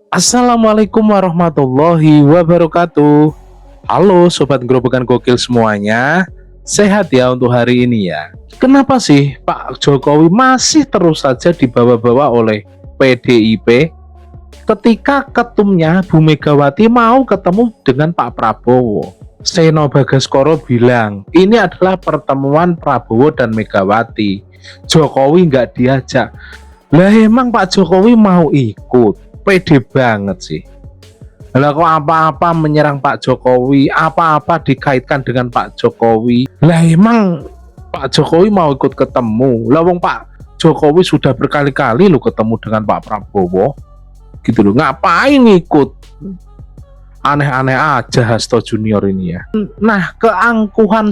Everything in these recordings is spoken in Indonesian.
Assalamualaikum warahmatullahi wabarakatuh. Halo Sobat Gerobakan Gokil semuanya. Sehat ya untuk hari ini ya. Kenapa sih Pak Jokowi masih terus saja dibawa-bawa oleh PDIP ketika ketumnya Bu Megawati mau ketemu dengan Pak Prabowo? Seno Bagaskoro bilang ini adalah pertemuan Prabowo dan Megawati. Jokowi nggak diajak. Lah emang Pak Jokowi mau ikut? Pede banget sih. Lah kok apa-apa menyerang Pak Jokowi, apa-apa dikaitkan dengan Pak Jokowi. Lah emang Pak Jokowi mau ikut ketemu. Lah wong Pak Jokowi sudah berkali-kali lo ketemu dengan Pak Prabowo. Gitu loh. Ngapain ikut? Aneh-aneh aja Hasto Junior ini ya. Nah, keangkuhan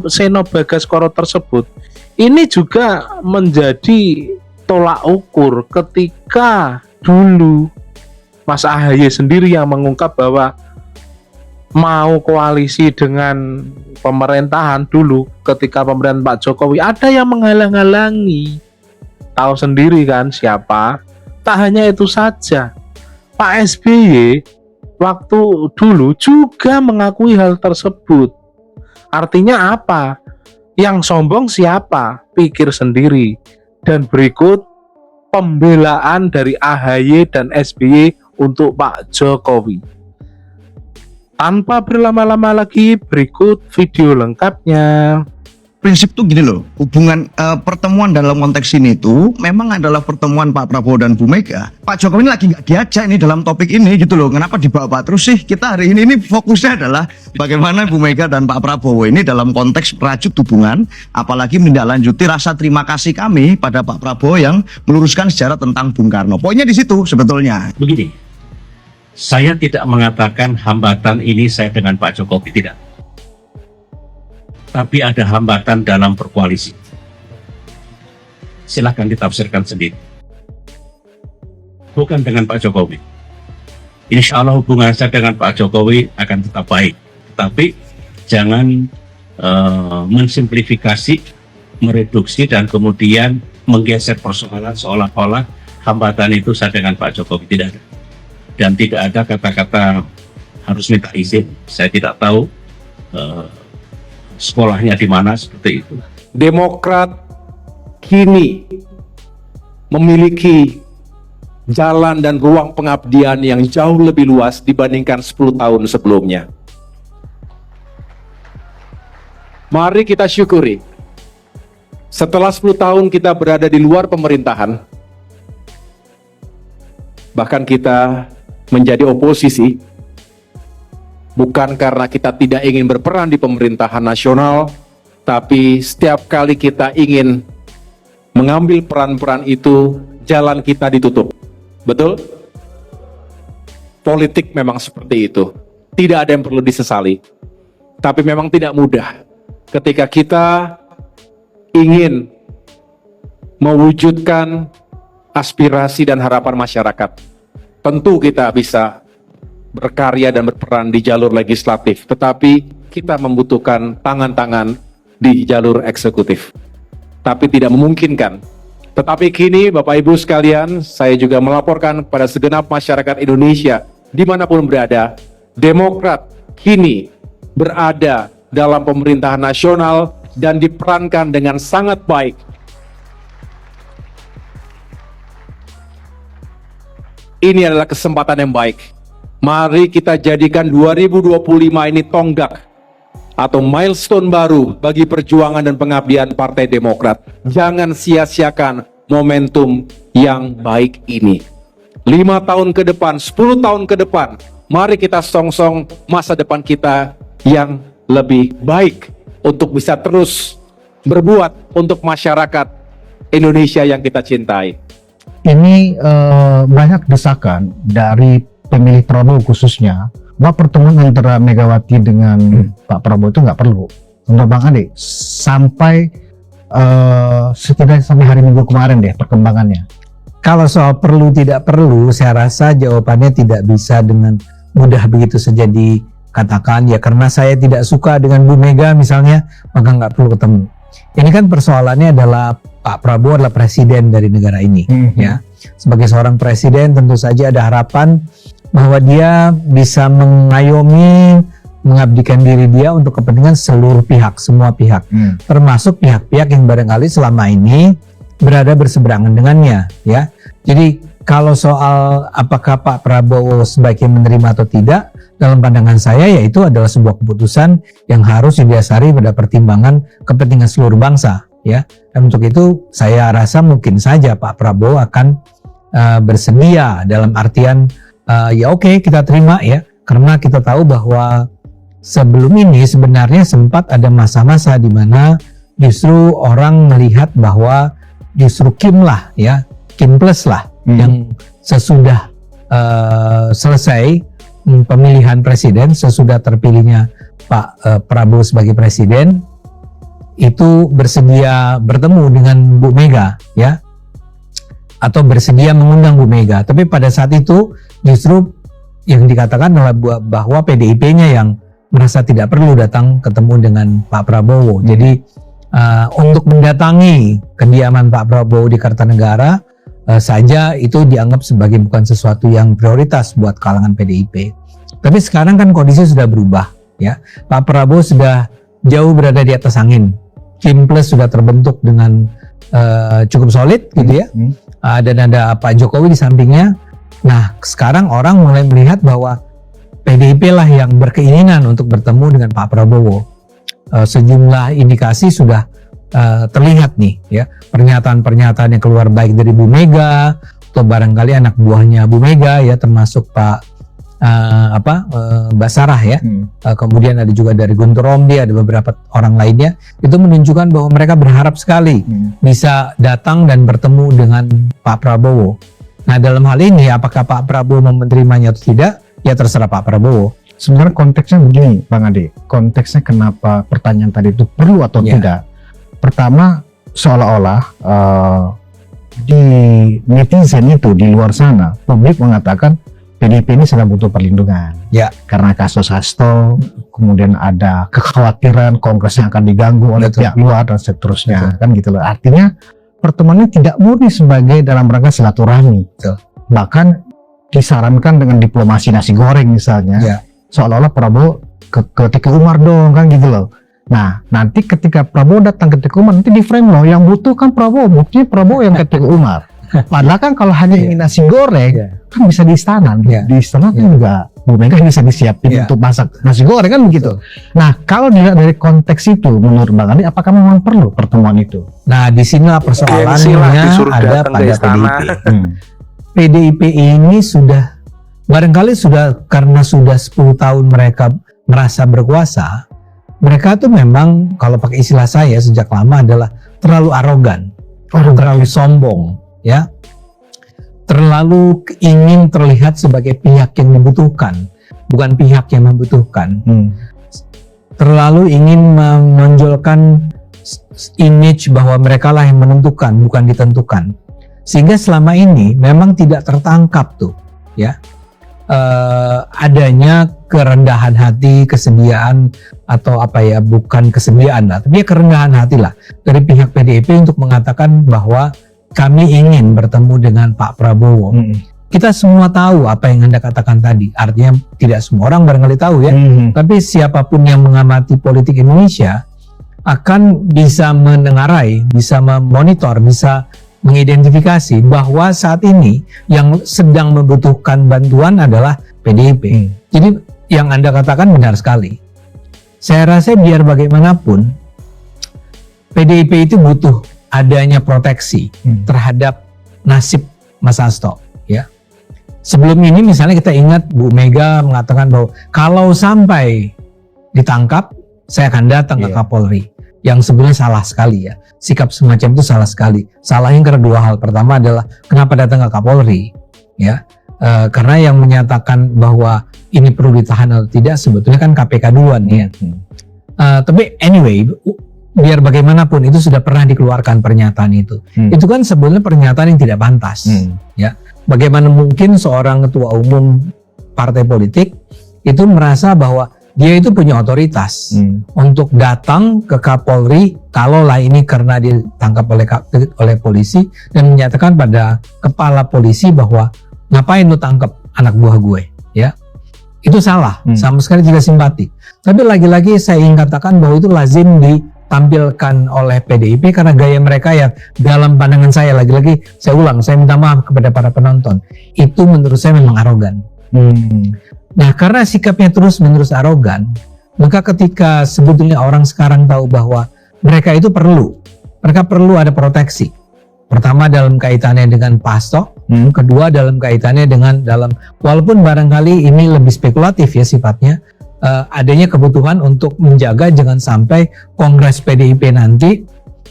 Seno Bagaskoro tersebut ini juga menjadi tolak ukur ketika dulu Mas Ahaye sendiri yang mengungkap bahwa mau koalisi dengan pemerintahan dulu ketika pemerintahan Pak Jokowi ada yang menghalang-halangi. Tahu sendiri kan siapa? Tak hanya itu saja, Pak SBY waktu dulu juga mengakui hal tersebut. Artinya apa? Yang sombong siapa? Pikir sendiri. Dan berikut pembelaan dari AHY dan SBY untuk Pak Jokowi. Tanpa berlama-lama lagi, berikut video lengkapnya. Prinsip tuh gini loh, hubungan pertemuan dalam konteks ini tuh memang adalah pertemuan Pak Prabowo dan Bu Mega. Pak Jokowi ini lagi nggak diajak ini dalam topik ini gitu loh. Kenapa dibawa terus sih? Kita hari ini fokusnya adalah bagaimana Bu Mega dan Pak Prabowo ini dalam konteks merajut hubungan, apalagi menindaklanjuti rasa terima kasih kami pada Pak Prabowo yang meluruskan sejarah tentang Bung Karno. Poinnya di situ sebetulnya. Begini, saya tidak mengatakan hambatan ini saya dengan Pak Jokowi, tidak. Tapi ada hambatan dalam berkoalisi. Silahkan ditafsirkan sendiri. Bukan dengan Pak Jokowi. Insya Allah hubungan saya dengan Pak Jokowi akan tetap baik. Tapi jangan mensimplifikasi, mereduksi, dan kemudian menggeser persoalan seolah-olah hambatan itu saya dengan Pak Jokowi. Tidak ada. Dan tidak ada kata-kata harus minta izin. Saya tidak tahu sekolahnya di mana, seperti itu. Demokrat kini memiliki jalan dan ruang pengabdian yang jauh lebih luas dibandingkan 10 tahun sebelumnya. Mari kita syukuri. Setelah 10 tahun kita berada di luar pemerintahan, bahkan kita menjadi oposisi, bukan karena kita tidak ingin berperan di pemerintahan nasional, tapi setiap kali kita ingin mengambil peran-peran itu, jalan kita ditutup. Betul? Politik memang seperti itu. Tidak ada yang perlu disesali. Tapi memang tidak mudah ketika kita ingin mewujudkan aspirasi dan harapan masyarakat. Tentu kita bisa berkarya dan berperan di jalur legislatif, tetapi kita membutuhkan tangan-tangan di jalur eksekutif. Tapi tidak memungkinkan. Tetapi kini Bapak Ibu sekalian, saya juga melaporkan kepada segenap masyarakat Indonesia dimanapun berada, Demokrat kini berada dalam pemerintahan nasional dan diperankan dengan sangat baik. Ini adalah kesempatan yang baik. Mari kita jadikan 2025 ini tonggak atau milestone baru bagi perjuangan dan pengabdian Partai Demokrat. Jangan sia-siakan momentum yang baik ini. 5 tahun ke depan, 10 tahun ke depan, mari kita song-song masa depan kita yang lebih baik untuk bisa terus berbuat untuk masyarakat Indonesia yang kita cintai. Ini banyak desakan dari pemilih Prabowo khususnya bahwa pertemuan antara Megawati dengan Pak Prabowo itu nggak perlu. Untuk Bang Ade, sampai setidaknya sampai hari Minggu kemarin deh perkembangannya. Kalau soal perlu tidak perlu, saya rasa jawabannya tidak bisa dengan mudah begitu saja dikatakan ya karena saya tidak suka dengan Bu Mega misalnya, maka nggak perlu ketemu. Ini kan persoalannya adalah Pak Prabowo adalah presiden dari negara ini, ya. sebagai seorang presiden tentu saja ada harapan bahwa dia bisa mengayomi, mengabdikan diri dia untuk kepentingan seluruh pihak, semua pihak, termasuk pihak-pihak yang barangkali selama ini berada berseberangan dengannya, ya. Jadi kalau soal apakah Pak Prabowo sebaiknya menerima atau tidak, dalam pandangan saya yaitu adalah sebuah keputusan yang harus didasari pada pertimbangan kepentingan seluruh bangsa, ya. Dan untuk itu saya rasa mungkin saja Pak Prabowo akan bersedia dalam artian ya oke, kita terima ya, karena kita tahu bahwa sebelum ini sebenarnya sempat ada masa-masa di mana justru orang melihat bahwa justru Kim lah ya, Kim plus lah yang sesudah selesai pemilihan presiden, sesudah terpilihnya Pak Prabowo sebagai presiden, itu bersedia bertemu dengan Bu Mega ya, atau bersedia mengundang Bu Mega. Tapi pada saat itu justru yang dikatakan adalah bahwa PDIP-nya yang merasa tidak perlu datang ketemu dengan Pak Prabowo. Jadi untuk mendatangi kediaman Pak Prabowo di Kertanegara saja itu dianggap sebagai bukan sesuatu yang prioritas buat kalangan PDIP. Tapi sekarang kan kondisi sudah berubah ya. Pak Prabowo sudah jauh berada di atas angin. Kim plus sudah terbentuk dengan cukup solid gitu ya. Dan ada Pak Jokowi di sampingnya. Nah, sekarang orang mulai melihat bahwa PDIP lah yang berkeinginan untuk bertemu dengan Pak Prabowo. Sejumlah indikasi sudah terlihat nih ya, pernyataan-pernyataan yang keluar baik dari Bu Mega atau barangkali anak buahnya Bu Mega ya, termasuk Pak Basarah ya. Kemudian ada juga dari Guntur Romli, ada beberapa orang lainnya. Itu menunjukkan bahwa mereka berharap sekali bisa datang dan bertemu dengan Pak Prabowo. Nah, dalam hal ini apakah Pak Prabowo mau menerimanya atau tidak? Ya terserah Pak Prabowo. Sebenarnya konteksnya begini, Bang Ade. Konteksnya kenapa pertanyaan tadi itu perlu atau tidak? Pertama, seolah-olah di netizen itu di luar sana, publik mengatakan PDIP ini sedang butuh perlindungan. Ya. Karena kasus Hasto, kemudian ada kekhawatiran Kongres yang akan diganggu oleh pihak luar dan seterusnya. Kan gitu loh. Artinya pertemuan ini tidak murni sebagai dalam rangka silaturahmi. Bahkan disarankan dengan diplomasi nasi goreng misalnya, seolah-olah Prabowo ke Teguh Umar dong, kan gitu loh. Nah, nanti ketika Prabowo datang ke Teguh Umar, nanti di frame loh, yang butuh kan Prabowo, buktinya Prabowo yang ke Teguh Umar. Padahal kan kalau hanya ingin nasi goreng, kan bisa di istana. Di istana kan juga Bu Mega bisa disiapin untuk masak nasi goreng, kan begitu. Nah, kalau dilihat dari konteks itu, menurut Bang Andi, apakah memang perlu pertemuan itu? Nah, di sini persoalannya ada pada PDIP. PDIP ini sudah barangkali karena sudah 10 tahun mereka merasa berkuasa, mereka tuh memang kalau pakai istilah saya sejak lama adalah terlalu arogan, terlalu sombong, ya, terlalu ingin terlihat sebagai pihak yang membutuhkan, bukan pihak yang membutuhkan, terlalu ingin menonjolkan image bahwa mereka lah yang menentukan, bukan ditentukan. Sehingga selama ini memang tidak tertangkap tuh ya adanya kerendahan hati, kesediaan atau bukan kesediaan lah, tapi kerendahan hati lah dari pihak PDIP untuk mengatakan bahwa kami ingin bertemu dengan Pak Prabowo. Kita semua tahu apa yang Anda katakan tadi, artinya tidak semua orang barangkali tahu ya, tapi siapapun yang mengamati politik Indonesia akan bisa menengarai, bisa memonitor, bisa mengidentifikasi bahwa saat ini yang sedang membutuhkan bantuan adalah PDIP. Jadi yang Anda katakan benar sekali. Saya rasa biar bagaimanapun PDIP itu butuh adanya proteksi terhadap nasib Mas Hasto. Ya. Sebelum ini misalnya kita ingat Bu Mega mengatakan bahwa kalau sampai ditangkap saya akan datang ke Kapolri. Yang sebenarnya salah sekali ya. Sikap semacam itu salah sekali. Salahnya karena dua hal. Pertama adalah kenapa datang ke Kapolri, ya? Karena yang menyatakan bahwa ini perlu ditahan atau tidak sebetulnya kan KPK duluan ya. Tapi anyway, biar bagaimanapun itu sudah pernah dikeluarkan pernyataan itu. Itu kan sebenarnya pernyataan yang tidak pantas, ya. Bagaimana mungkin seorang ketua umum partai politik itu merasa bahwa dia itu punya otoritas untuk datang ke Kapolri kalaulah ini karena ditangkap oleh polisi dan menyatakan pada kepala polisi bahwa ngapain lu tangkap anak buah gue, ya. Itu salah, sama sekali tidak simpati. Tapi lagi-lagi saya ingin katakan bahwa itu lazim ditampilkan oleh PDIP karena gaya mereka yang dalam pandangan saya, lagi-lagi saya ulang, saya minta maaf kepada para penonton, itu menurut saya memang arogan. Nah, karena sikapnya terus-menerus arogan, maka ketika sebetulnya orang sekarang tahu bahwa mereka itu mereka perlu ada proteksi. Pertama dalam kaitannya dengan Pak Hasto, kedua dalam kaitannya dengan walaupun barangkali ini lebih spekulatif ya sifatnya, adanya kebutuhan untuk menjaga jangan sampai Kongres PDIP nanti,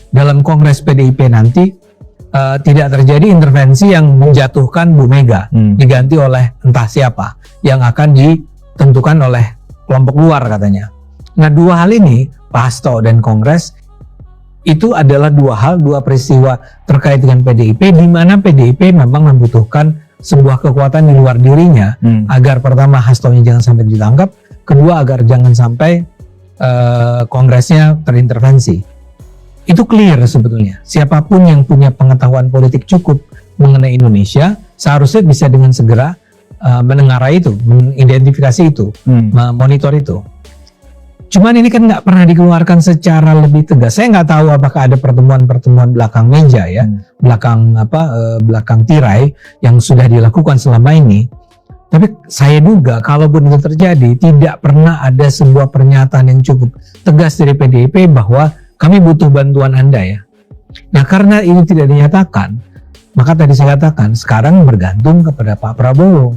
dalam Kongres PDIP nanti tidak terjadi intervensi yang menjatuhkan Bu Mega, diganti oleh entah siapa, yang akan ditentukan oleh kelompok luar katanya. Nah, dua hal ini, Pak Hasto dan Kongres, itu adalah dua peristiwa terkait dengan PDIP, di mana PDIP memang membutuhkan sebuah kekuatan di luar dirinya, agar pertama Hastonya jangan sampai ditangkap, kedua agar jangan sampai Kongresnya terintervensi. Itu clear sebetulnya. Siapapun yang punya pengetahuan politik cukup mengenai Indonesia seharusnya bisa dengan segera menengarai itu, mengidentifikasi itu, memonitor itu. Cuman ini kan nggak pernah dikeluarkan secara lebih tegas. Saya nggak tahu apakah ada pertemuan-pertemuan belakang meja ya, belakang tirai yang sudah dilakukan selama ini. Tapi saya duga kalaupun itu terjadi, tidak pernah ada sebuah pernyataan yang cukup tegas dari PDIP bahwa kami butuh bantuan Anda ya. Nah, karena ini tidak dinyatakan, maka tadi saya katakan sekarang bergantung kepada Pak Prabowo.